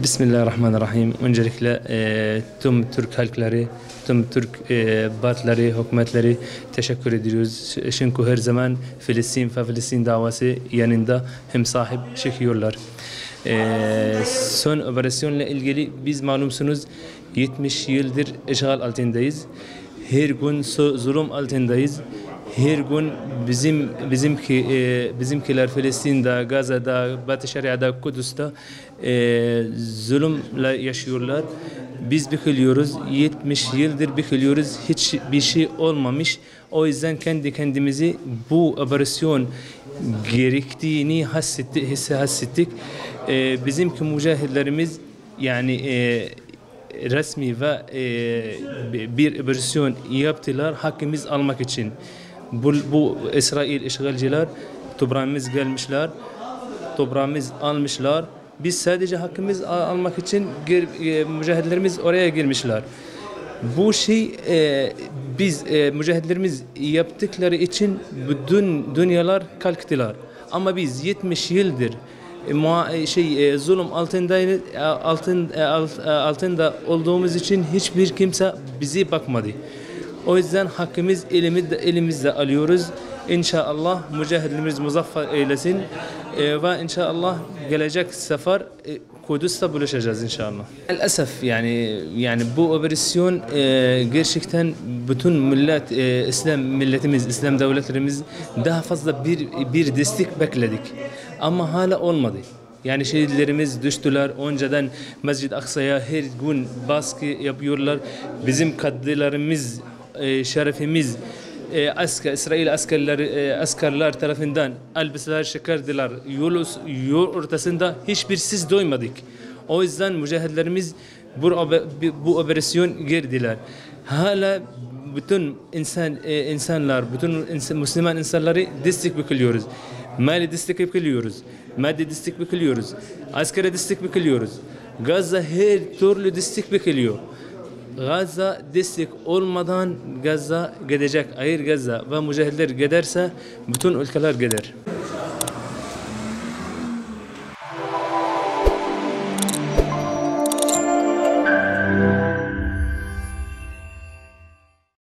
Bismillahirrahmanirrahim. Öncelikle tüm Türk halkları, tüm Türk partileri, hükümetleri teşekkür ediyoruz. Çünkü her zaman Filistin davası yanında hem sahip çıkıyorlar. Son operasyonla ilgili biz malumsunuz 70 yıldır işgal altındayız. Her gün zulüm altındayız. Her gün bizimkiler Filistin'de, Gazze'de, Batı Şeria'da, Kudüs'te zulümle yaşıyorlar. Biz bekliyoruz, 70 yıldır bekliyoruz, hiçbir şey olmamış. O yüzden kendi kendimizi bu operasyon gerektiğini hissettik. Bizimki mücahitlerimiz yani resmi ve bir operasyon yaptılar hakkımız almak için. Bu İsrail işgalciler toprağımız gelmişler, toprağımız almışlar. Biz sadece hakkımız almak için mücahitlerimiz oraya girmişler. Bu şey biz mücahitlerimiz yaptıkları için bütün dünyalar kalktılar. Ama biz 70 yıldır zulüm altında olduğumuz için hiçbir kimse bizi bakmadı. O yüzden hakkımız elimizde alıyoruz. İnşallah mücahitlerimiz muzaffer eylesin ve inşallah gelecek sefer Kudüs'te buluşacağız inşallah. Maalesef yani bu operasyon gerçekten bütün İslam devletlerimiz daha fazla bir destek bekledik. Ama hala olmadı. Yani şehitlerimiz düştüler. Önceden Mescid-i Aksa'ya her gün baskı yapıyorlar. Bizim kadrilerimiz, şerefimiz, İsrail askerler tarafından elbiseler çıkardılar. Yol ortasında hiçbir ses duymadık. O yüzden mücahitlerimiz bu operasyon girdiler. Hala bütün insanlar, bütün Müslüman insanları destek bekliyoruz. Mali destek bekliyoruz. Maddi destek bekliyoruz. Askeri destek bekliyoruz. Gazze her türlü destek bekliyor. Gazze destek olmadan Gazze gidecek. Eğer Gazze ve mücahitler giderse bütün ülkeler gider.